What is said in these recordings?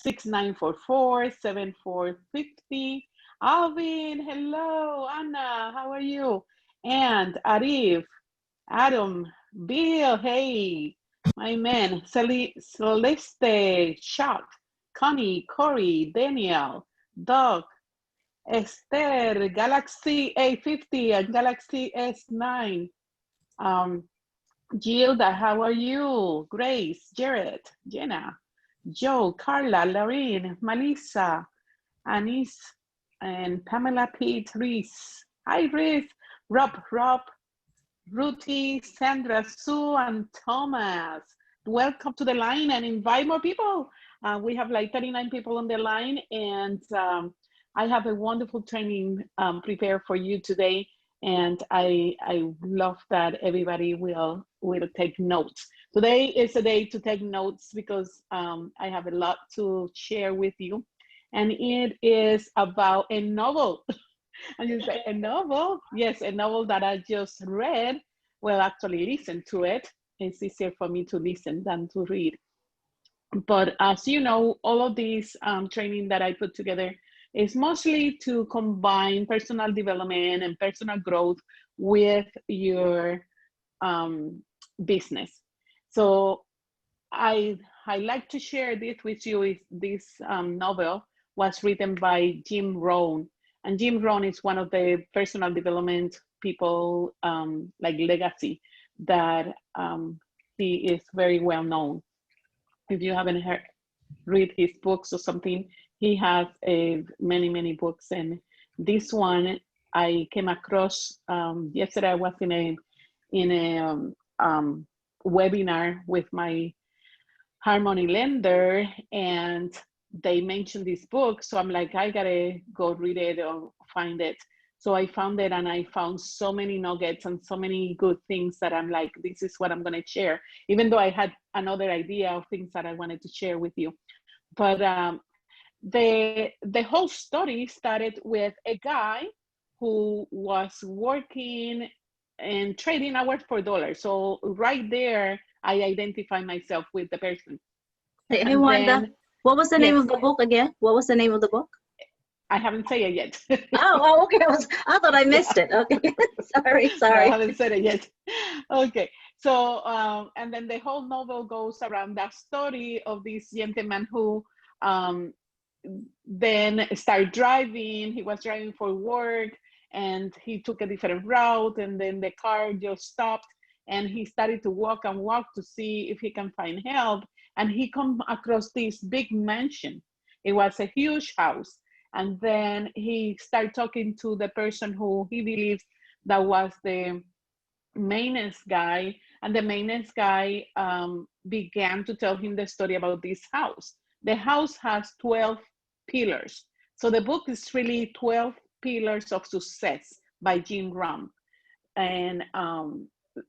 6944-7450. Alvin, hello. Anna, how are you? And Arif, Adam, Bill, hey, my man, Celeste, Chuck, Connie, Corey, Daniel, Doug, Esther, Galaxy A50 and Galaxy S9. Um, Gilda, how are you? Grace, Jared, Jenna, Joe, Carla, Lorraine, Melissa, Anis, and Pamela Pete Reese. Hi, Reese, Rob, Ruthie, Sandra, Sue, and Thomas. Welcome to the line and invite more people. We have like 39 people on the line, and I have a wonderful training prepared for you today. And I love that everybody will take notes. Today is a day to take notes because I have a lot to share with you. And it is about a novel. And you say, a novel? Yes, a novel that I just read. Well, actually listen to it. It's easier for me to listen than to read. But as you know, all of these training that I put together is mostly to combine personal development and personal growth with your business. So I like to share this with you. This novel was written by Jim Rohn. And Jim Rohn is one of the personal development people like Legacy that he is very well known. If you haven't read his books or something, he has many books. And this one I came across yesterday. I was in a webinar with my Harmony lender, and they mentioned this book. So I'm like, I gotta go read it or find it. So I found it, and I found so many nuggets and so many good things that I'm like, this is what I'm gonna share, even though I had another idea of things that I wanted to share with you. But the whole story started with a guy who was working and trading hours for dollars. So right there, I identify myself with the person. Hey, Wanda, what was the name of the book again? What was the name of the book? I haven't said it yet. Oh, okay. I thought I missed it. Okay, sorry. No, I haven't said it yet. Okay, so and then the whole novel goes around that story of this gentleman who then started driving. He was driving for work, and he took a different route, and then the car just stopped, and he started to walk to see if he can find help. And he come across this big mansion. It was a huge house. And then he started talking to the person who he believes that was the maintenance guy. And the maintenance guy began to tell him the story about this house. The house has 12 pillars. So the book is really 12 Pillars of Success by Jim Rohn. And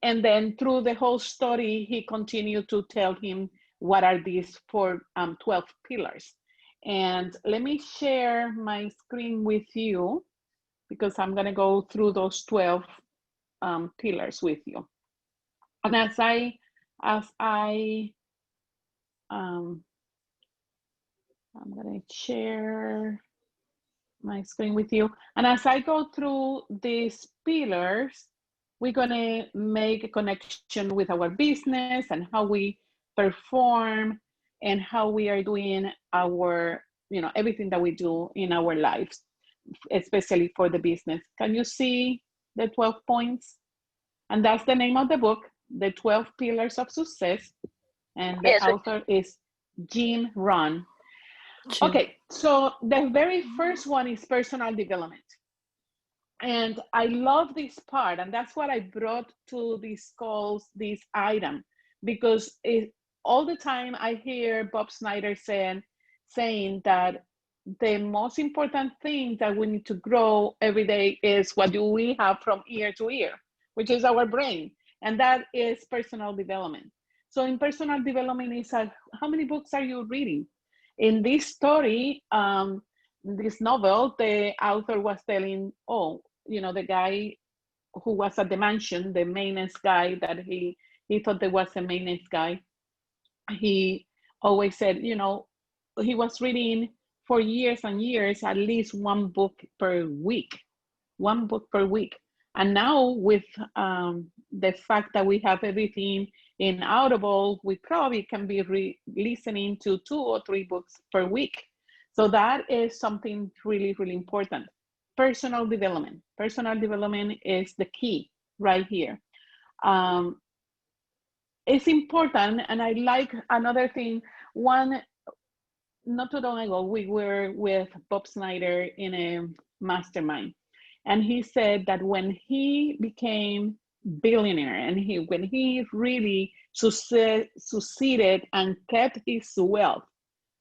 then through the whole story, he continued to tell him what are these 12 pillars. And let me share my screen with you, because I'm going to go through those 12 pillars with you. And I'm going to share my screen with you. And as I go through these pillars, we're going to make a connection with our business and how we perform and how we are doing our, everything that we do in our lives, especially for the business. Can you see the 12 points? And that's the name of the book, The 12 Pillars of Success. And the author is Jim Rohn. Okay, so the very first one is personal development. And I love this part, and that's what I brought to these calls, this item, because all the time I hear Bob Snyder saying that the most important thing that we need to grow every day is what do we have from ear to ear, which is our brain, and that is personal development. So in personal development, it's like, how many books are you reading? In this story, this novel, the author was telling, the guy who was at the mansion, the maintenance guy that he thought there was a maintenance guy, he always said, he was reading for years and years, at least one book per week, one book per week. And now with the fact that we have everything in Audible, we probably can be listening to 2 or 3 books per week. So that is something really, really important. Personal development. Personal development is the key right here. It's important, and I like another thing. Not too long ago, we were with Bob Snyder in a mastermind, and he said that when he became billionaire and when he really succeeded and kept his wealth,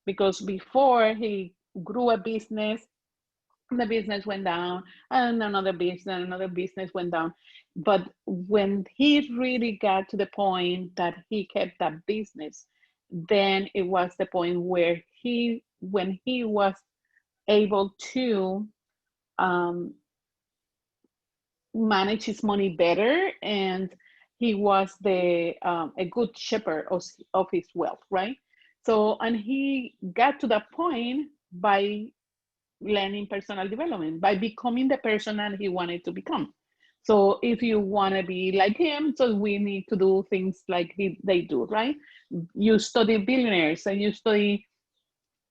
because before he grew a business, the business went down, and another business went down. But when he really got to the point that he kept that business, then it was the point where when he was able to manage his money better, and he was a good shepherd of his wealth, right? So, and he got to that point by learning personal development, by becoming the person that he wanted to become. So if you want to be like him, so we need to do things like they do, right? You study billionaires and you study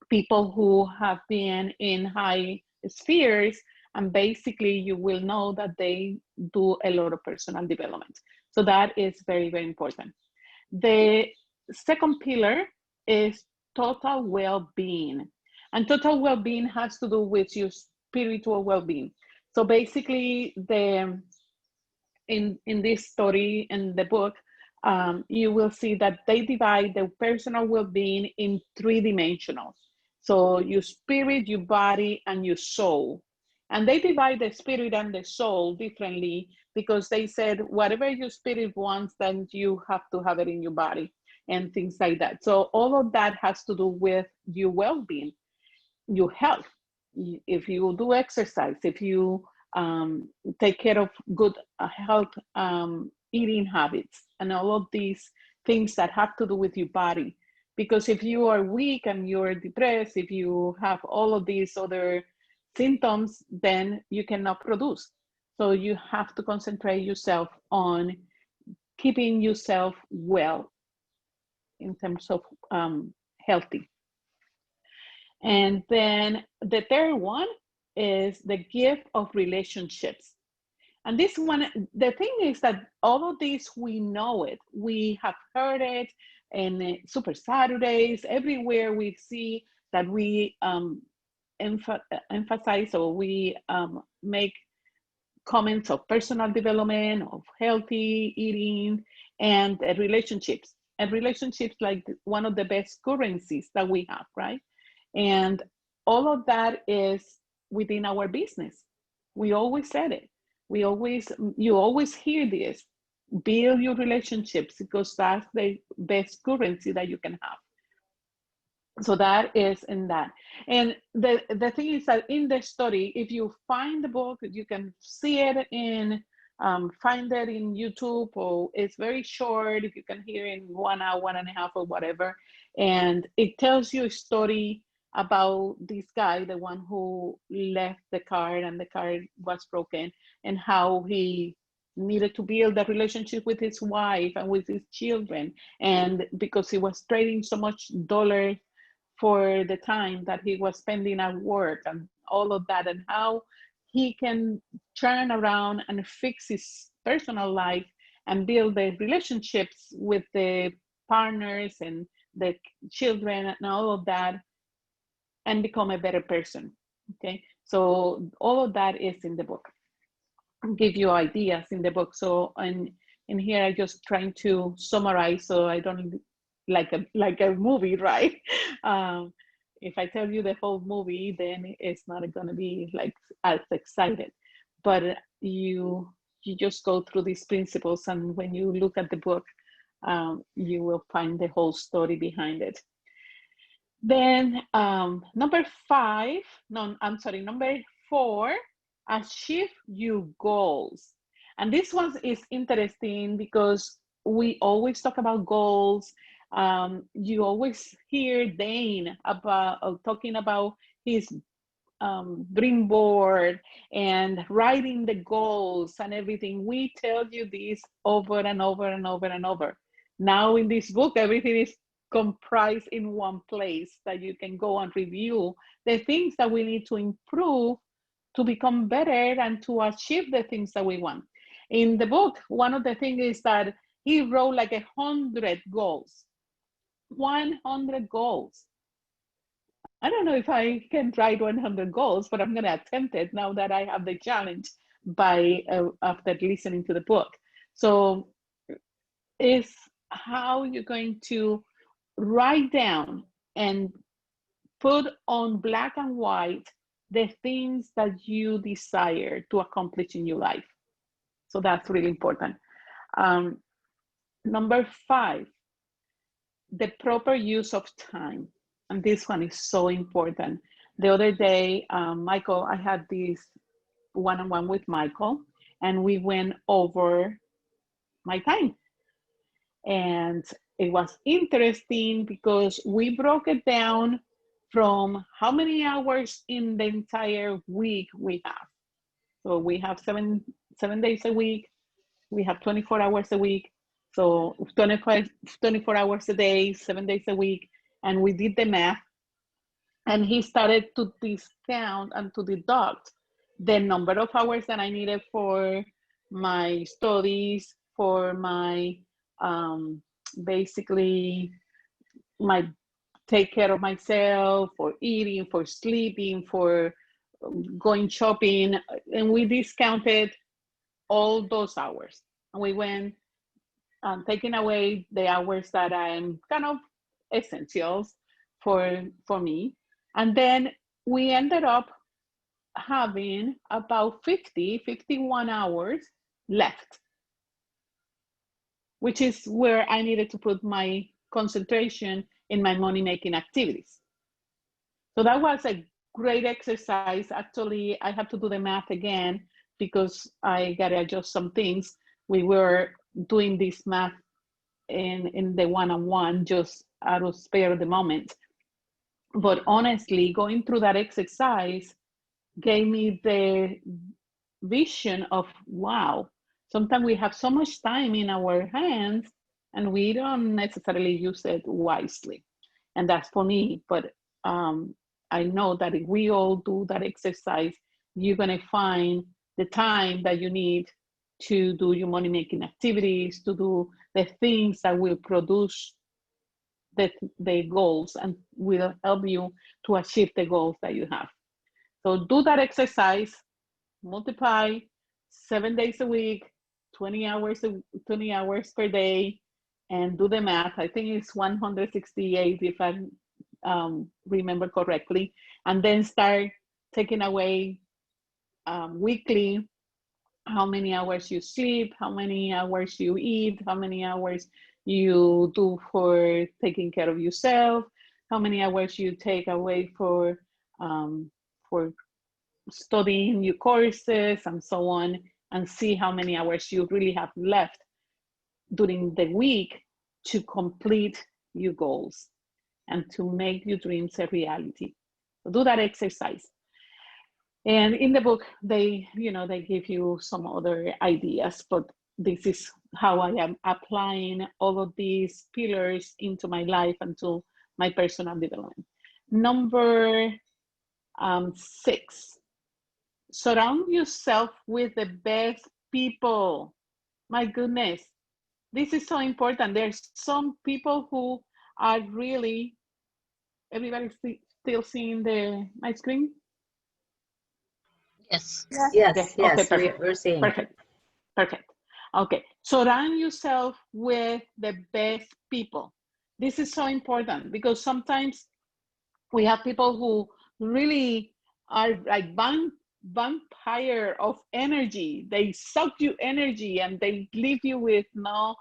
people who have been in high spheres, and basically you will know that they do a lot of personal development. So that is very, very important. The second pillar is total well-being. And total well-being has to do with your spiritual well-being. So basically, in this story, in the book, you will see that they divide the personal well-being in 3 dimensionals. So your spirit, your body, and your soul. And they divide the spirit and the soul differently because they said whatever your spirit wants, then you have to have it in your body and things like that. So all of that has to do with your well-being, your health. If you do exercise, if you take care of good health eating habits, and all of these things that have to do with your body. Because if you are weak and you're depressed, if you have all of these other symptoms, then you cannot produce. So you have to concentrate yourself on keeping yourself well in terms of healthy. And then the third one is the gift of relationships. And this one, the thing is that all of this, we know it. We have heard it in Super Saturdays, everywhere we see that we emphasize, or we make comments of personal development, of healthy eating, and relationships. And relationships like one of the best currencies that we have, right? And all of that is within our business. We always said it. You always hear this. Build your relationships because that's the best currency that you can have. So that is in that. And the thing is that in the story, if you find the book, you can see it find it in YouTube, or it's very short. If you can hear in 1 hour, 1.5 or whatever. And it tells you a story about this guy, the one who left the car and the car was broken, and how he needed to build a relationship with his wife and with his children. And because he was trading so much dollars for the time that he was spending at work and all of that, and how he can turn around and fix his personal life and build the relationships with the partners and the children and all of that, and become a better person. Okay, so all of that is in the book. I'll give you ideas in the book. So in here I just trying to summarize, so I don't like a movie, right? If I tell you the whole movie, then it's not going to be like as excited. But you just go through these principles, and when you look at the book, you will find the whole story behind it. Then number 4, achieve your goals. And this one is interesting because we always talk about goals, You always hear Dane about talking about his dream board and writing the goals and everything. We tell you this over and over and over and over. Now in this book, everything is comprised in one place that you can go and review the things that we need to improve to become better and to achieve the things that we want. In the book, one of the things is that he wrote like 100 goals, 100 goals. I don't know if I can write 100 goals, but I'm going to attempt it now that I have the challenge by after listening to the book. So is how you're going to write down and put on black and white the things that you desire to accomplish in your life. So that's really important. Number 5, the proper use of time. And this one is so important. The other day, Michael, I had this one-on-one with Michael, and we went over my time. And it was interesting because we broke it down from how many hours in the entire week we have. So we have seven days a week. We have 24 hours a week. So 24 hours a day, 7 days a week. And we did the math. And he started to discount and to deduct the number of hours that I needed for my studies, for my basically my take care of myself, for eating, for sleeping, for going shopping. And we discounted all those hours. And we went taking away the hours that I'm kind of essentials for me. And then we ended up having about 51 hours left, which is where I needed to put my concentration in my money-making activities. So that was a great exercise. Actually, I have to do the math again because I got to adjust some things. We were doing this math in the one-on-one just out of spare the moment. But honestly, going through that exercise gave me the vision of, wow, sometimes we have so much time in our hands and we don't necessarily use it wisely. And that's for me. But I know that if we all do that exercise, you're going to find the time that you need to do your money making activities, to do the things that will produce the goals and will help you to achieve the goals that you have. So do that exercise, multiply 7 days a week, 20 hours per day, and do the math. I think it's 168 if I remember correctly. And then start taking away weekly how many hours you sleep, how many hours you eat, how many hours you do for taking care of yourself, how many hours you take away for studying your courses and so on, and see how many hours you really have left during the week to complete your goals and to make your dreams a reality. So do that exercise. And in the book, they give you some other ideas, but this is how I am applying all of these pillars into my life and to my personal development. Number 6, surround yourself with the best people. My goodness, this is so important. There's some people who are really, everybody's still seeing my screen? Yes, Yeah. yes, Okay, yes, perfect. we're seeing. Perfect. Okay, surround yourself with the best people. This is so important because sometimes we have people who really are like vampire of energy. They suck you energy and they leave you with no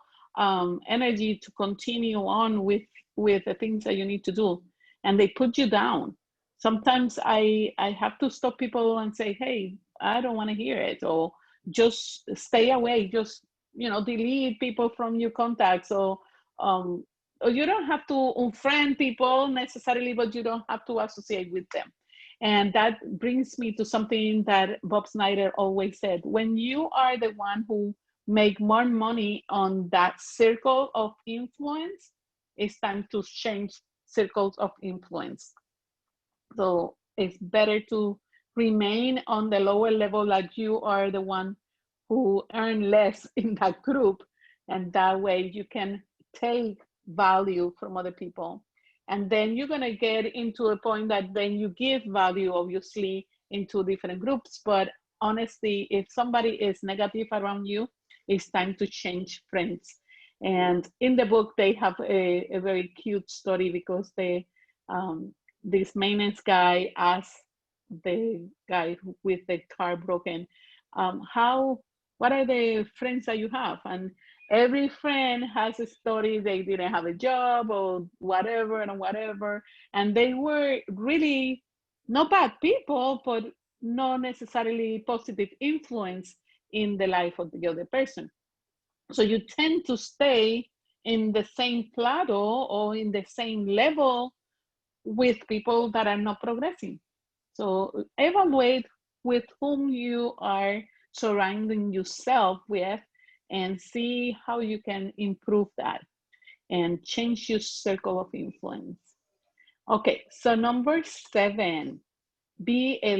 energy to continue on with the things that you need to do, and they put you down. Sometimes I have to stop people and say, hey, I don't want to hear it, or just stay away, just delete people from your contacts, or or you don't have to unfriend people necessarily, but you don't have to associate with them. And that brings me to something that Bob Snyder always said: when you are the one who make more money on that circle of influence, it's time to change circles of influence. So it's better to remain on the lower level, like you are the one who earn less in that group. And that way you can take value from other people. And then you're going to get into a point that then you give value, obviously, into different groups. But honestly, if somebody is negative around you, it's time to change friends. And in the book, they have a very cute story because um, this maintenance guy asked the guy with the car broken, how, what are the friends that you have? And every friend has a story. They didn't have a job or whatever and whatever. And they were really not bad people, but not necessarily positive influence in the life of the other person. So you tend to stay in the same plateau or in the same level with people that are not progressing. So evaluate with whom you are surrounding yourself with and see how you can improve that and change your circle of influence. Okay, so number 7, be a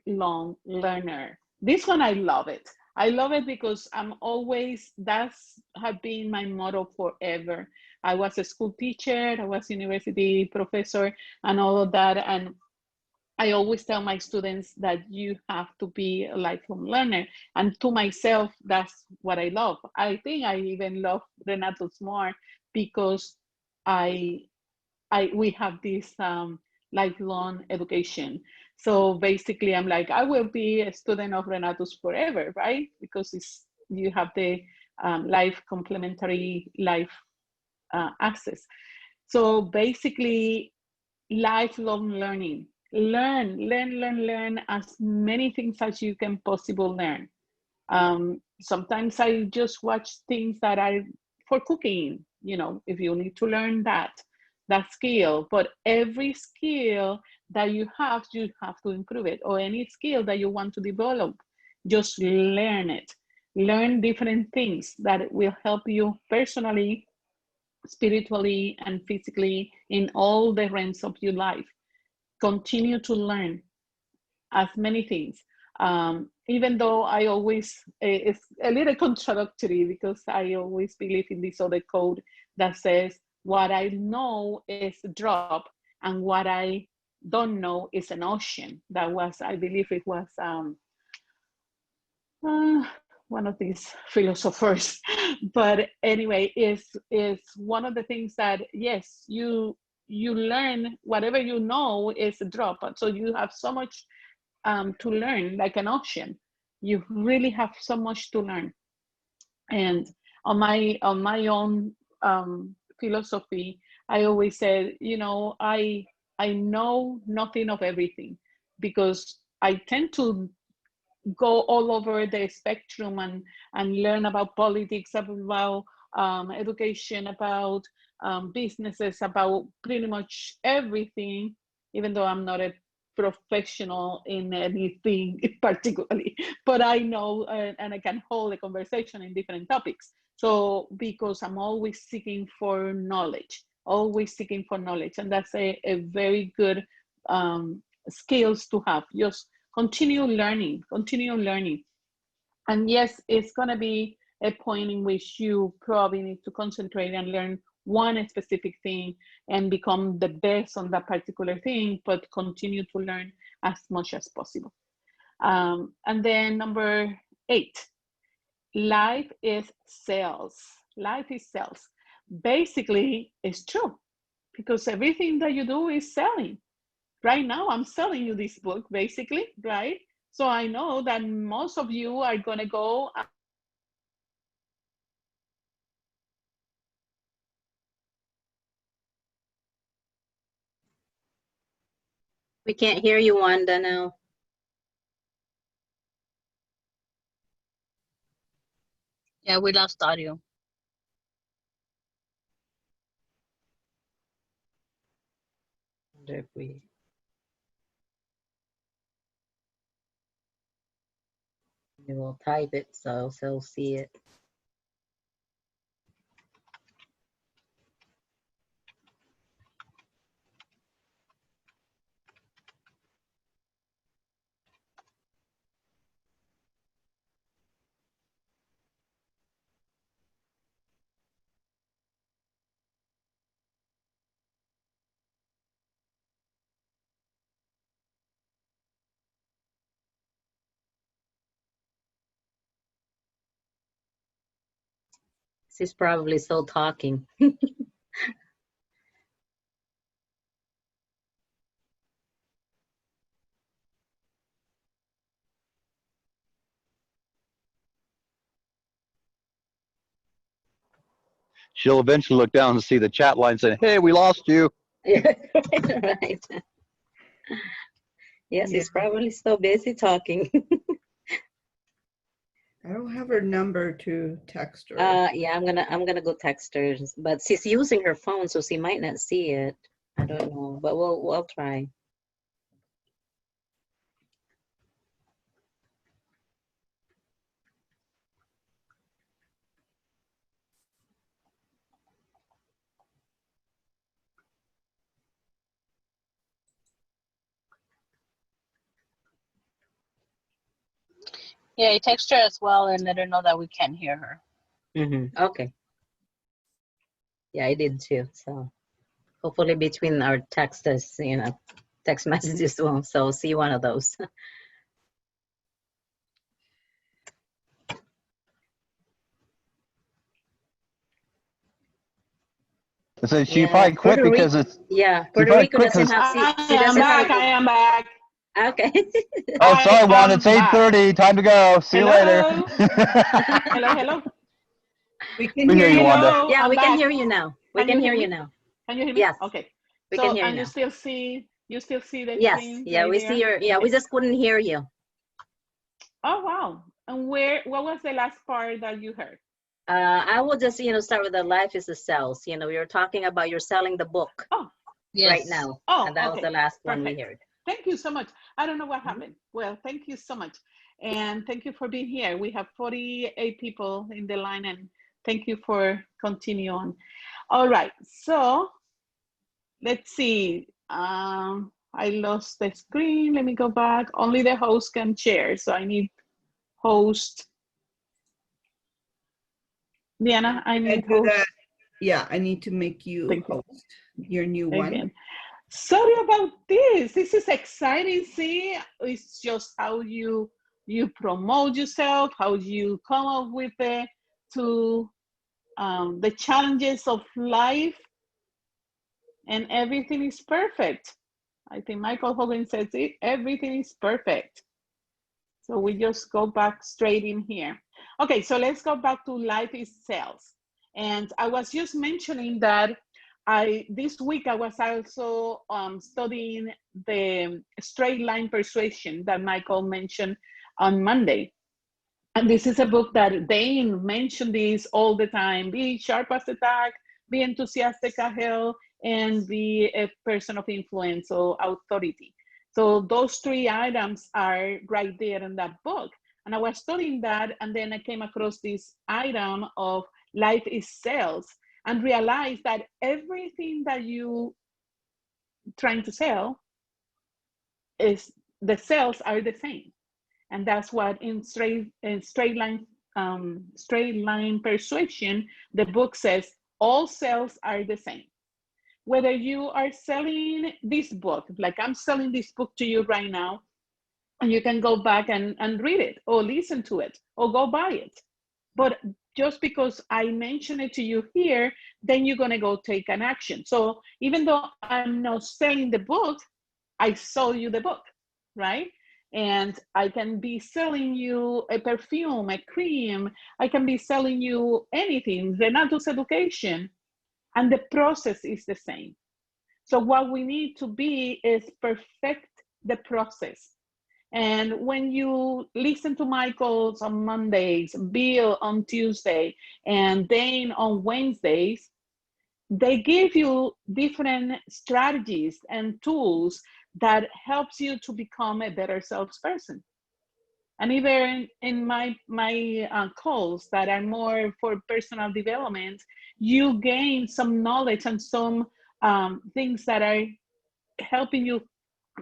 lifelong learner. This one, I love it. I love it because I'm always, that's have been my motto forever. I was a school teacher, I was university professor and all of that. And I always tell my students that you have to be a lifelong learner. And to myself, that's what I love. I think I even love Renato's more because I we have this lifelong education. So basically, I'm like, I will be a student of Renato's forever, right? Because it's, you have the life complementary life access. So basically, lifelong learning. Learn as many things as you can possibly learn. Sometimes I just watch things that are for cooking, you know, if you need to learn that skill. But every skill that you have to improve it, or any skill that you want to develop, just learn it. Learn different things that will help you personally, spiritually, and physically in all the realms of your life. Continue to learn as many things. Even though I always, it's a little contradictory because I always believe in this other code that says what I know is a drop and what I don't know is an ocean. That was, I believe it was one of these philosophers. But anyway, is one of the things that, yes, you learn whatever you know is a drop. So you have so much to learn, like an ocean. You really have so much to learn. And on my own philosophy, I always said, you know, I know nothing of everything because I tend to go all over the spectrum and learn about politics, about education, about businesses, about pretty much everything, even though I'm not a professional in anything particularly, but I know and I can hold a conversation in different topics. So because I'm always seeking for knowledge, always seeking for knowledge, and that's a very good skills to have. Just continue learning, continue learning. And yes, it's going to be a point in which you probably need to concentrate and learn one specific thing and become the best on that particular thing, but continue to learn as much as possible. And then number 8, life is sales. Life is sales. Basically, it's true because everything that you do is selling. Right now I'm selling you this book, basically, right? So I know that most of you are going to go and buy the book and read it and apply it in your life. We can't hear you, Wanda, now. Yeah, we lost audio. if we will type it so see it. She's probably still talking. She'll eventually look down and see the chat line saying, "Hey, we lost you." Right. Yes, he's probably still busy talking. I don't have her number to text her. Yeah, I'm gonna go text her, but she's using her phone, so she might not see it. I don't know, but we'll try. Yeah, I text her as well and let her know that we can't hear her. Okay. Yeah, I did too. So hopefully between our texts, text messages will so see one of those. So she probably quit because it's. Yeah, Puerto Rico doesn't have. She doesn't have. I am back. Okay. Oh, sorry, Wanda. It's 8:30. Time to go. See you later. Hello, hello. We can hear you, Wanda. Hello, Yeah, I'm we can back. hear you now. We can hear you now. Can you hear me? Yes. Okay. We So, can hear you and now. you still see the Yes. screen? Yeah, right we there? see your. Yeah, we just couldn't hear you. Oh, wow. And what was the last part that you heard? I will just, start with the life is the cells. We were talking about you're selling the book right now. Oh, and that was the last one we heard. Thank you so much. I don't know what happened. Well, thank you so much. And thank you for being here. We have 48 people in the line, and thank you for continuing on. All right, so let's see. I lost the screen. Let me go back. Only the host can share, so I need host. Diana, I need host. That. Yeah, I need to make you host your new one. Sorry about this. This is exciting. See, it's just how you promote yourself, how you come up with the challenges of life, and everything is perfect. I think Michael Hogan says it. Everything is perfect. So we just go back straight in here. Okay, so let's go back to life is cells. And I was just mentioning that this week I was also studying the straight line persuasion that Michael mentioned on Monday. And this is a book that Dane mentioned this all the time. Be sharp as a tack, be enthusiastic as hell, and be a person of influence or authority. So those three items are right there in that book. And I was studying that, and then I came across this item of life is sales, and realized that everything that you trying to sell is the sales are the same. And that's what in straight line persuasion, the book says all sales are the same. Whether you are selling this book, like I'm selling this book to you right now, and you can go back and read it or listen to it or go buy it. But just because I mention it to you here, then you're going to go take an action. So even though I'm not selling the book, I sold you the book, right? And I can be selling you a perfume, a cream. I can be selling you anything, Renato's education. And the process is the same. So what we need to be is perfect the process. And when you listen to Michael's on Mondays, Bill on Tuesday, and Dane on Wednesdays, they give you different strategies and tools that helps you to become a better salesperson. And even in my calls that are more for personal development, you gain some knowledge and some things that are helping you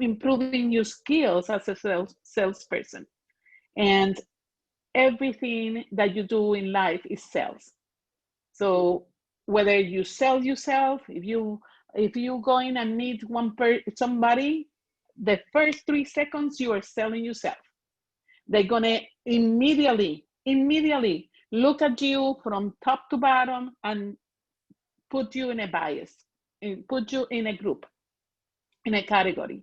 improving your skills as a salesperson. And everything that you do in life is sales. So whether you sell yourself, if you go in and meet somebody, the first 3 seconds you are selling yourself. They're gonna immediately look at you from top to bottom and put you in a bias, and put you in a group, in a category.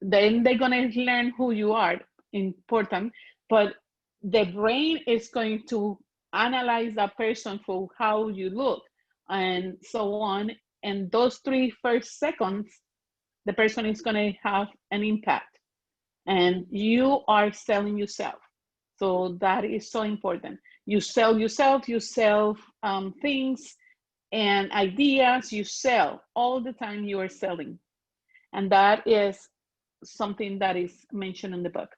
Then they're gonna learn who you are, important, but the brain is going to analyze that person for how you look and so on. And those 3 first seconds, the person is gonna have an impact. And you are selling yourself. So that is so important. You sell yourself, you sell things and ideas, you sell all the time, you are selling. And that is something that is mentioned in the book.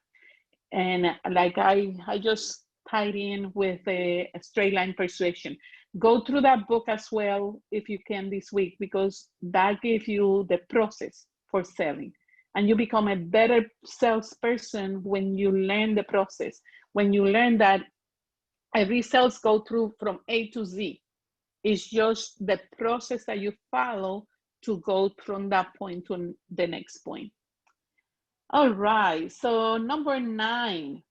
And like I just tied in with a straight line persuasion. Go through that book as well if you can this week, because that gives you the process for selling. And you become a better salesperson when you learn the process, when you learn that every sales go through from A to Z. It's just the process that you follow to go from that point to the next point. All right, so number 9,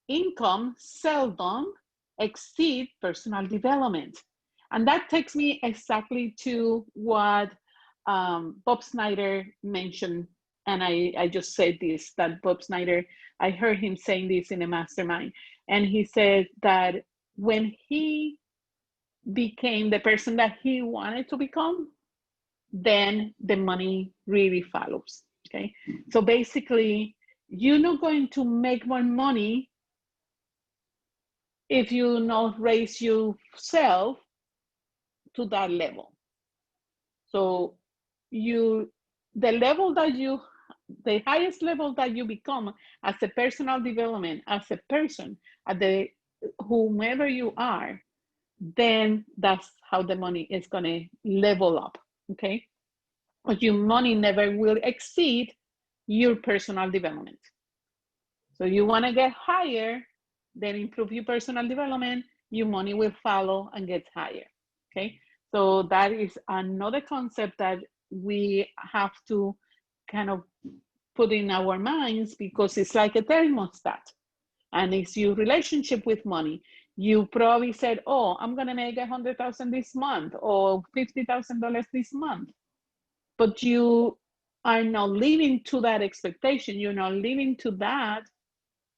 income seldom exceed personal development. And that takes me exactly to what Bob Snyder mentioned. And I just said this, that Bob Snyder, I heard him saying this in a mastermind. And he said that when he became the person that he wanted to become, then the money really follows, okay? So basically, you're not going to make more money if you not raise yourself to that level. So the highest level that you become as a personal development, as a person, at the whomever you are, then that's how the money is going to level up, okay? But your money never will exceed your personal development. So you want to get higher, then improve your personal development, your money will follow and get higher, okay? So that is another concept that we have to kind of put in our minds, because it's like a thermostat, and it's your relationship with money. You probably said, oh, I'm gonna make $100,000 this month or $50,000 this month, but you are not living to that expectation. You're not living to that.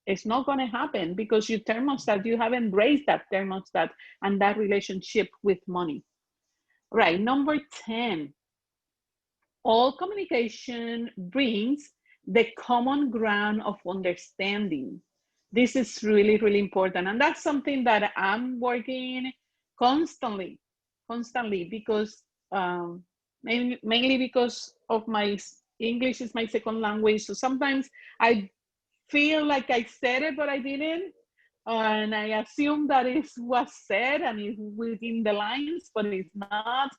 It's not going to happen because your thermostat, you haven't raised that thermostat and that relationship with money. Right, number 10, all communication brings the common ground of understanding. This is really, really important. And that's something that I'm working constantly, because mainly because of my English is my second language. So sometimes I feel like I said it, but I didn't. And I assume that it was said and it's within the lines, but it's not.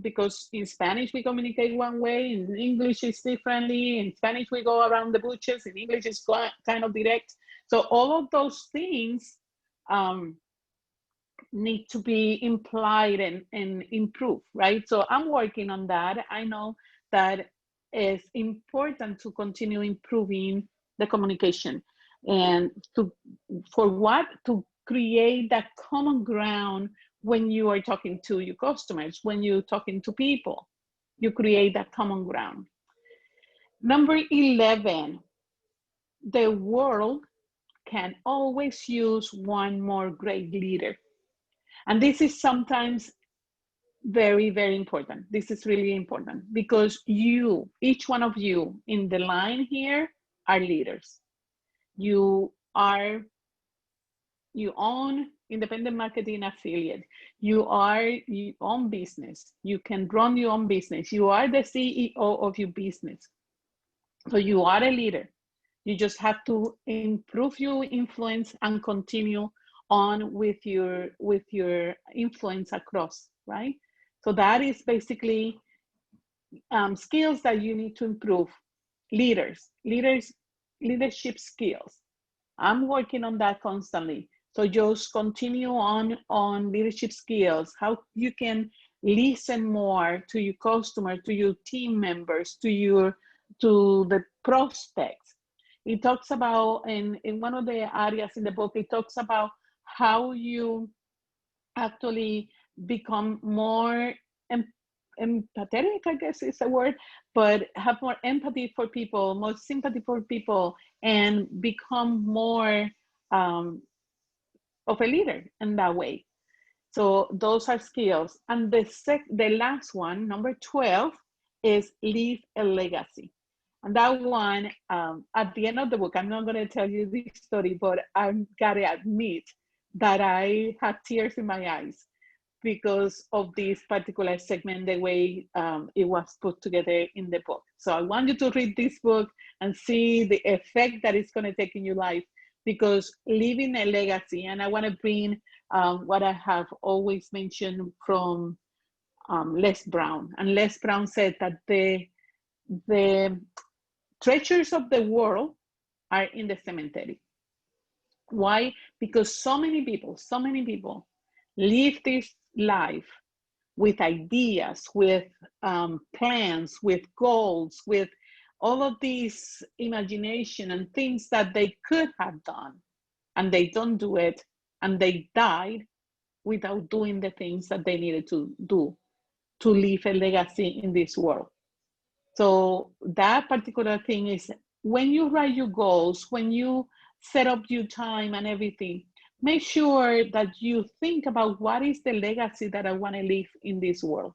Because in Spanish we communicate one way, in English it's differently, in Spanish we go around the bushes, in English it's kind of direct. So all of those things need to be implied and improved, right? So I'm working on that. I know that it's important to continue improving the communication, and to create that common ground. When you are talking to your customers, when you're talking to people, you create that common ground. Number 11, the world can always use one more great leader. And this is sometimes very, very important. This is really important because each one of you in the line here are leaders. You own independent marketing affiliate. You are your own business. You can run your own business. You are the CEO of your business. So you are a leader. You just have to improve your influence and continue on with your influence across, right? So that is basically skills that you need to improve. Leadership skills. I'm working on that constantly. So just continue on leadership skills, how you can listen more to your customer, to your team members, to the prospects. It talks about, in one of the areas in the book, it talks about how you actually become more empathetic, I guess is a word, but have more empathy for people, more sympathy for people, and become more of a leader in that way. So those are skills. And the last one, number 12, is leave a legacy. And that one, at the end of the book, I'm not going to tell you this story, but I'm got to admit that I had tears in my eyes because of this particular segment, the way it was put together in the book. So I want you to read this book and see the effect that it's going to take in your life, because leaving a legacy, and I want to bring what I have always mentioned from Les Brown. And Les Brown said that the treasures of the world are in the cemetery. Why? Because so many people live this life with ideas, with plans, with goals, with all of these imagination and things that they could have done, and they don't do it, and they died without doing the things that they needed to do to leave a legacy in this world. So that particular thing is, when you write your goals, when you set up your time and everything, make sure that you think about what is the legacy that I want to leave in this world.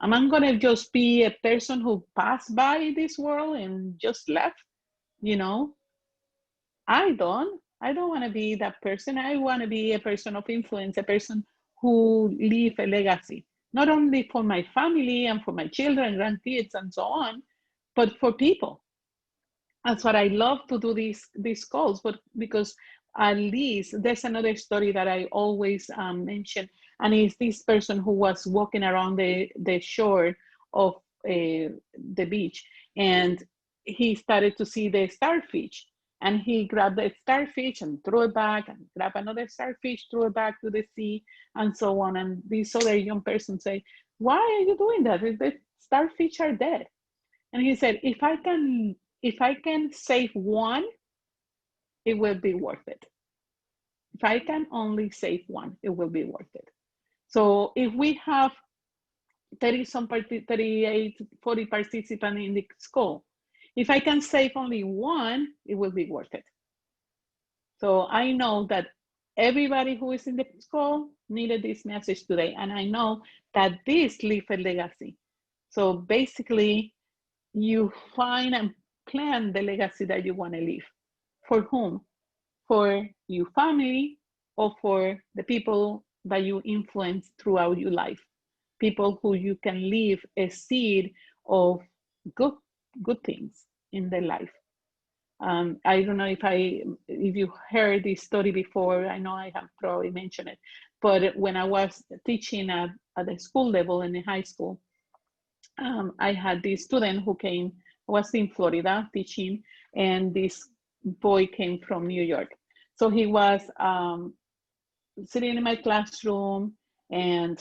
Am I going to just be a person who passed by this world and just left? You know, I don't want to be that person. I want to be a person of influence, a person who leave a legacy, not only for my family and for my children, grandkids, and so on, but for people. That's what I love to do these calls, but because at least there's another story that I always mention, and it's this person who was walking around the shore of the beach, and he started to see the starfish, and he grabbed the starfish and threw it back, and grabbed another starfish, threw it back to the sea, and so on. And this other young person say, "Why are you doing that? The starfish are dead." And he said, if I can save one, it will be worth it. If I can only save one, it will be worth it. So if we have 38, 40 participants in the school, if I can save only one, it will be worth it. So I know that everybody who is in the school needed this message today. And I know that this leaves a legacy. So basically, you find and plan the legacy that you want to leave. For whom? For your family, or for the people that you influence throughout your life. People who you can leave a seed of good things in their life. I don't know if you heard this story before. I know I have probably mentioned it, but when I was teaching at the school level in the high school, I had this student who came, was in Florida teaching, and this boy came from New York. So he was sitting in my classroom, and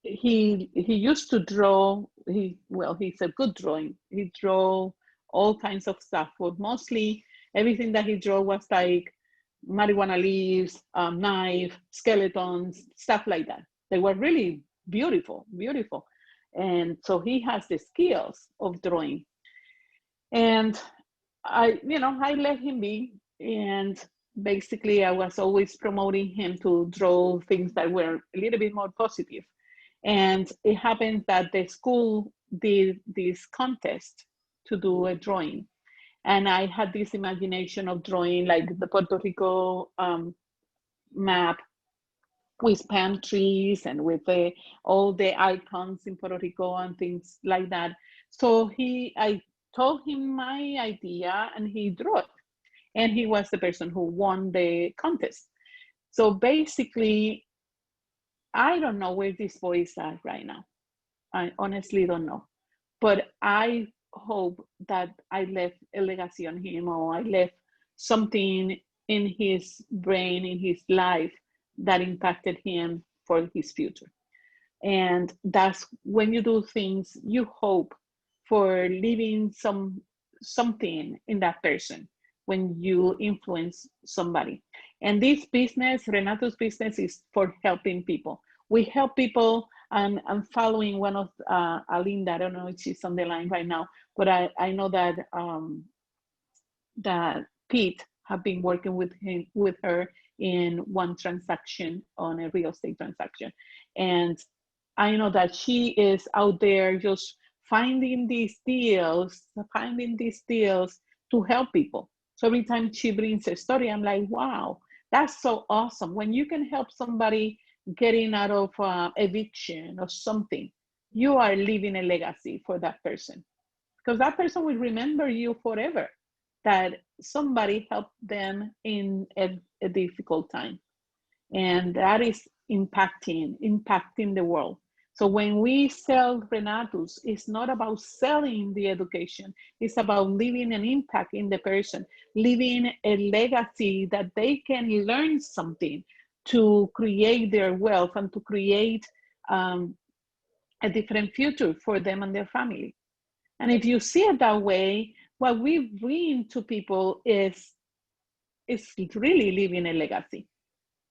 he used to draw. He's a good drawing. He drew all kinds of stuff, but mostly everything that he drew was like marijuana leaves, knife, skeletons, stuff like that. They were really beautiful. And so he has the skills of drawing. And I let him be. And basically I was always promoting him to draw things that were a little bit more positive. And it happened that the school did this contest to do a drawing. And I had this imagination of drawing like the Puerto Rico map with palm trees and with all the icons in Puerto Rico and things like that. So I told him my idea and he drew it. And he was the person who won the contest. So basically, I don't know where this boy is at right now. I honestly don't know. But I hope that I left a legacy on him, or I left something in his brain, in his life, that impacted him for his future. And that's when you do things, you hope for leaving something in that person when you influence somebody. And this business, Renato's business, is for helping people. We help people. And I'm following one of Alinda. I don't know if she's on the line right now, but I know that that Pete have been working with her in one transaction, on a real estate transaction. And I know that she is out there just finding these deals to help people. So every time she brings a story, I'm like, wow, that's so awesome. When you can help somebody getting out of eviction or something, you are leaving a legacy for that person, because that person will remember you forever, that somebody helped them in a difficult time. And that is impacting the world. So when we sell Renatus, it's not about selling the education. It's about leaving an impact in the person, leaving a legacy that they can learn something to create their wealth and to create a different future for them and their family. And if you see it that way, what we bring to people is really leaving a legacy.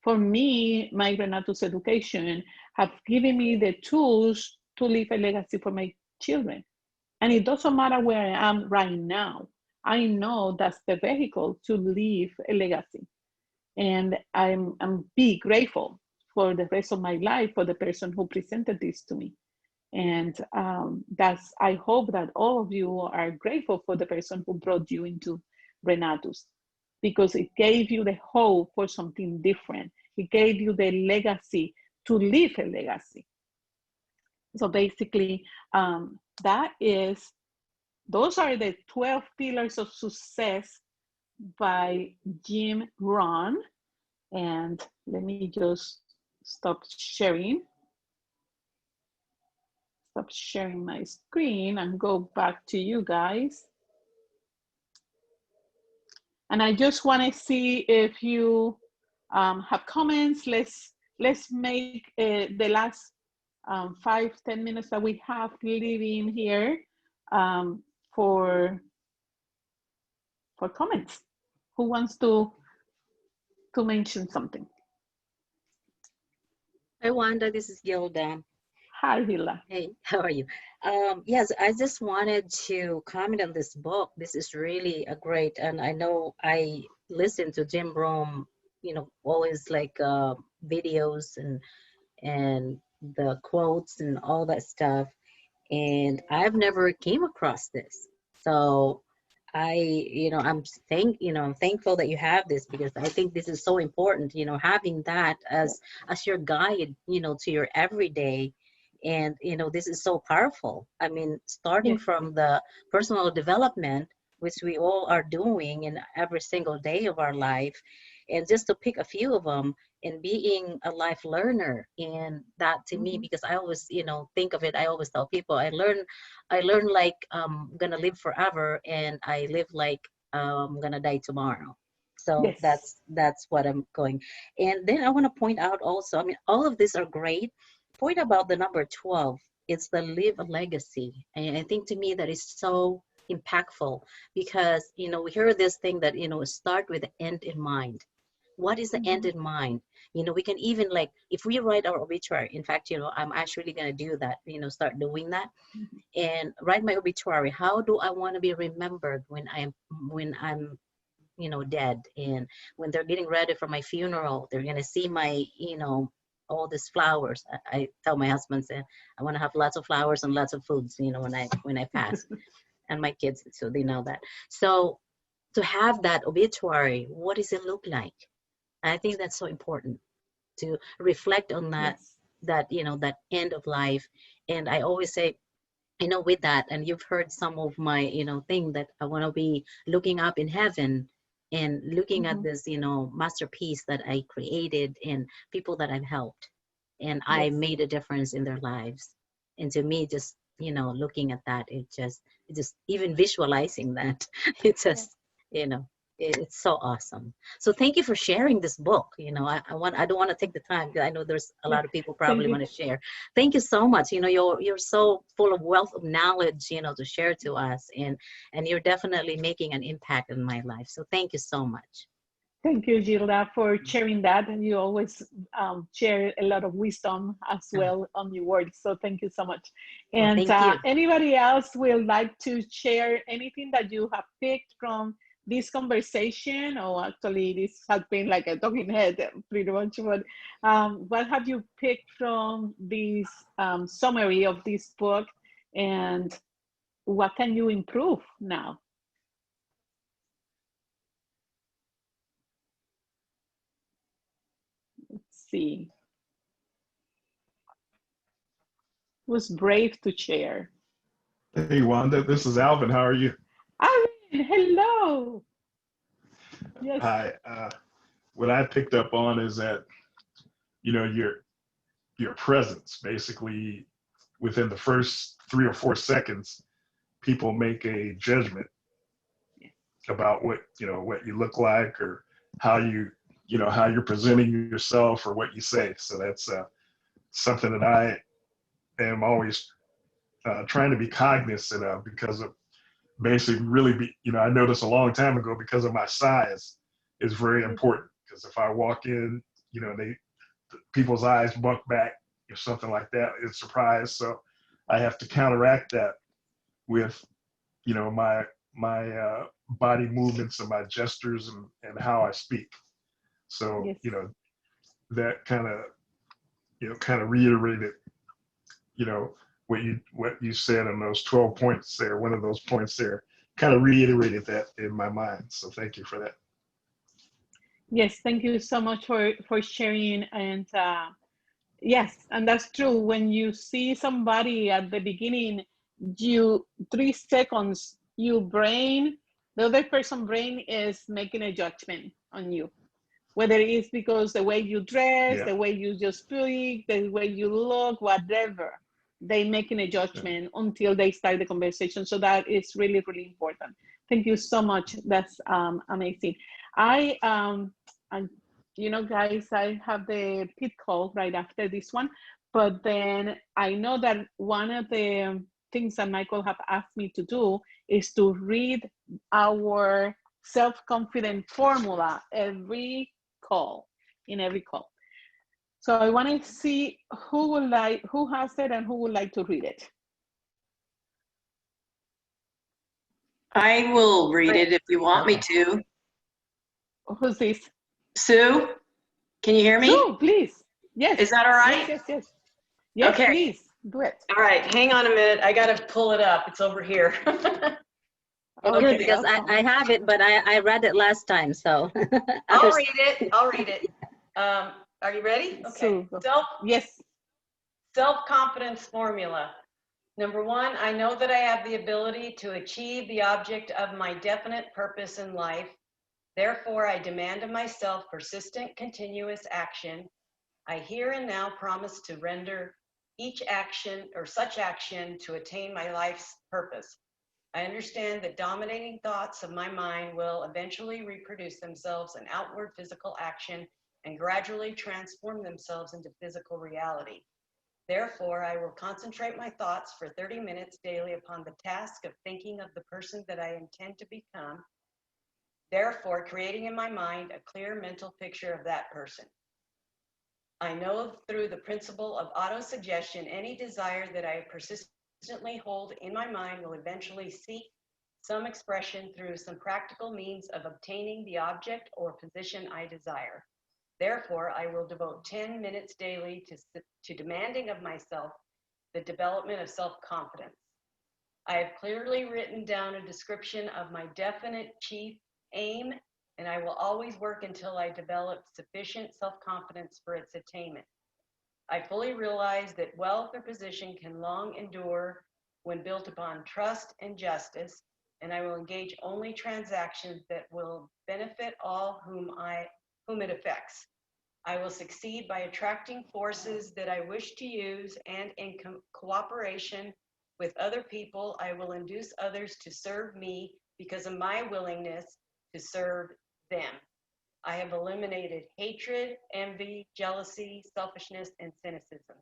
For me, my Renatus education have given me the tools to leave a legacy for my children. And it doesn't matter where I am right now. I know that's the vehicle to leave a legacy. And I'm be grateful for the rest of my life for the person who presented this to me. And I hope that all of you are grateful for the person who brought you into Renatus, because it gave you the hope for something different. It gave you the legacy to leave a legacy. So basically, those are the 12 pillars of success by Jim Rohn. And let me just stop sharing my screen and go back to you guys. And I just want to see if you have comments. Let's make the last 5-10 minutes that we have living here for comments. Who wants to mention something? Hi, Wanda. This is Gilda. Hi, Hila. Hey, how are you? Yes, I just wanted to comment on this book. This is really a great, and I know I listen to Jim Rome, always like videos and the quotes and all that stuff. And I've never came across this. So I'm thankful that you have this, because I think this is so important, having that as your guide, to your everyday. And, this is so powerful. I mean, starting from the personal development, which we all are doing in every single day of our life, and just to pick a few of them, and being a life learner. And that to me, because I always, think of it, I always tell people, I learn like I'm gonna live forever, and I live like I'm gonna die tomorrow. So that's what I'm going. And then I want to point out also, I mean, all of these are great. Point about the number 12, it's the live a legacy. And I think to me that is so impactful, because we hear this thing that start with the end in mind. What is the end in mind? We can even, like, if we write our obituary, in fact, I'm actually going to do that, start doing that, and write my obituary. How do I want to be remembered when I'm dead? And when they're getting ready for my funeral, they're going to see my, all these flowers. I tell my husband, say, I want to have lots of flowers and lots of foods, when I pass, and my kids, so they know that. So to have that obituary, what does it look like? I think that's so important to reflect on that, Yes. that, that end of life. And I always say, with that, and you've heard some of my, thing that I want to be looking up in heaven and looking at Mm-hmm. this, masterpiece that I created and people that I've helped, and I Yes. made a difference in their lives. And to me, just, looking at that, it just even visualizing that, it Yes. just, it's so awesome. So thank you for sharing this book. I don't want to take the time, because I know there's a Yes. lot of people Thank probably you. want to share. Thank you so much. You're so full of wealth of knowledge, to share to us, and you're definitely making an impact in my life. So thank you so much. Thank you, Gilda, for sharing that. And you always share a lot of wisdom as Oh, well on your words. So thank you so much. well, And thank you. anybody else will like to share anything that you have picked from this conversation? Or actually, this has been like a talking head, pretty much. But what have you picked from this summary of this book? And what can you improve now? Let's see. Who's brave to share? Hey, Wanda, this is Alvin. How are you? Irene, hello. Yes. Hi. What I picked up on is that, your presence, basically within the first 3 or 4 seconds, people make a judgment about what you look like, or how how you're presenting yourself, or what you say. So that's something that I am always trying to be cognizant of, because of basically really I noticed a long time ago, because of my size is very important. Because if I walk in, people's eyes bunk back or something like that, it's surprise. So I have to counteract that with, my body movements and my gestures, and how I speak. So, Yes. that kind of reiterated, you know, what you said in those 12 points there. One of those points there kind of reiterated that in my mind. So thank you for that. Yes, thank you so much for sharing. And yes, and that's true. When you see somebody at the beginning, 3 seconds, the other person brain is making a judgment on you. Whether it's because the way you dress, Yeah. the way you just speak, the way you look, whatever, they making a judgment until they start the conversation. So that is really, really important. Thank you so much. That's amazing. Guys, I have the pit call right after this one, but then I know that one of the things that Michael have asked me to do is to read our self-confident formula in every call. So I want to see who has it and who would like to read it. I will read it if you want me to. Who's this? Sue, can you hear me? Sue, please. Yes. Is that all right? Yes. Yes, okay. Please do it. All right, hang on a minute. I got to pull it up. It's over here. Okay, good, because awesome. I have it, but I read it last time, so. I'll read it. Are you ready? Okay. Yes. Self-confidence formula. Number 1, I know that I have the ability to achieve the object of my definite purpose in life. Therefore, I demand of myself persistent, continuous action. I here and now promise to render each action or such action to attain my life's purpose. I understand that dominating thoughts of my mind will eventually reproduce themselves in outward physical action and gradually transform themselves into physical reality. Therefore, I will concentrate my thoughts for 30 minutes daily upon the task of thinking of the person that I intend to become, therefore creating in my mind a clear mental picture of that person. I know through the principle of autosuggestion, any desire that I persistently hold in my mind will eventually seek some expression through some practical means of obtaining the object or position I desire. Therefore, I will devote 10 minutes daily to demanding of myself the development of self-confidence. I have clearly written down a description of my definite chief aim and I will always work until I develop sufficient self-confidence for its attainment. I fully realize that wealth or position can long endure when built upon trust and justice, and I will engage only transactions that will benefit all whom it affects. I will succeed by attracting forces that I wish to use, and in cooperation with other people, I will induce others to serve me because of my willingness to serve them. I have eliminated hatred, envy, jealousy, selfishness, and cynicism.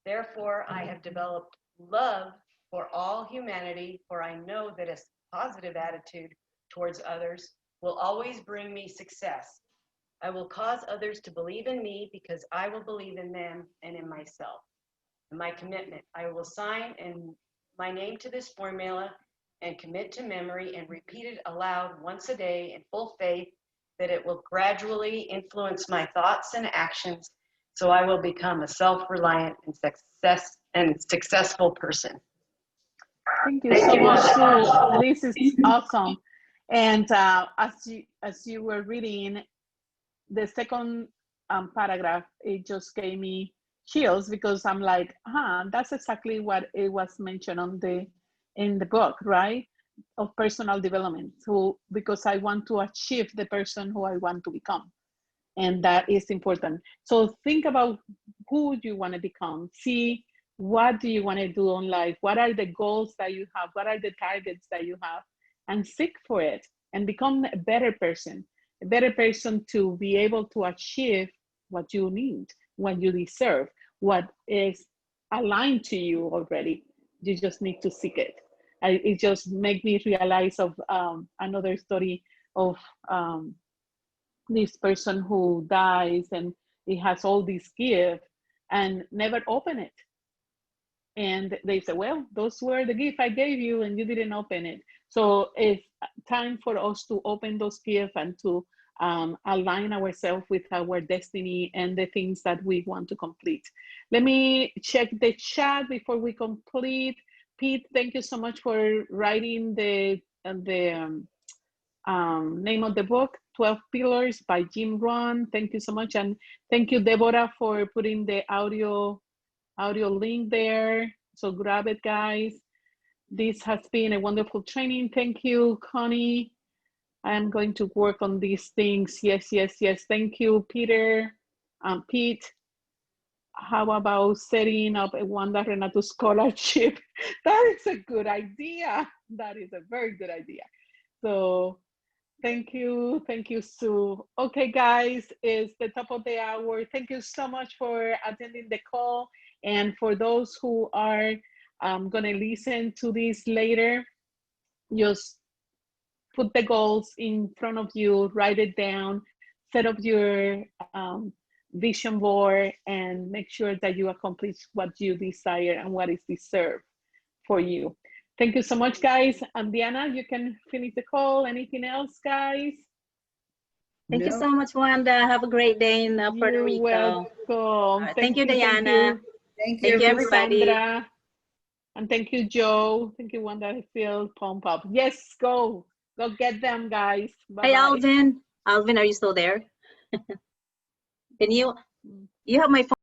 Therefore, I have developed love for all humanity, for I know that a positive attitude towards others will always bring me success. I will cause others to believe in me because I will believe in them and in myself. And my commitment, I will sign my name to this formula and commit to memory and repeat it aloud once a day in full faith that it will gradually influence my thoughts and actions, so I will become a self-reliant and successful person. Thank you so much, Sue. This is awesome. And as you were reading the second paragraph, it just gave me chills because I'm like, that's exactly what it was mentioned in the book, right? Of personal development. So because I want to achieve the person who I want to become. And that is important. So think about who you want to become. See, what do you want to do in life? What are the goals that you have? What are the targets that you have? And seek for it and become a better person to be able to achieve what you need, what you deserve, what is aligned to you already. You just need to seek it. It just made me realize of another story of this person who dies and he has all these gifts and never open it. And they say, well, those were the gifts I gave you and you didn't open it. So it's time for us to open those gifts and to align ourselves with our destiny and the things that we want to complete. Let me check the chat before we complete. Pete, thank you so much for writing the name of the book, 12 Pillars by Jim Rohn. Thank you so much. And thank you, Deborah, for putting the audio link there. So grab it, guys. This has been a wonderful training. Thank you, Connie. I'm going to work on these things. Yes. Thank you, Peter. Pete, how about setting up a Wanda Renato scholarship? That is a good idea. That is a very good idea. So thank you, Sue. Okay, guys, it's the top of the hour. Thank you so much for attending the call. And for those who are gonna listen to this later, just put the goals in front of you, write it down, set up your vision board, and make sure that you accomplish what you desire and what is deserved for you. Thank you so much, guys. And Diana, you can finish the call. Anything else, guys? Thank you so much, Wanda. Have a great day in Puerto Rico. You're welcome. Thank you, Diana. Thank you, everybody. Sandra. And thank you, Joe. Thank you, Wanda. I feel pumped up. Yes, go get them, guys. Bye-bye. Hey, Alvin, are you still there? Can you have my phone?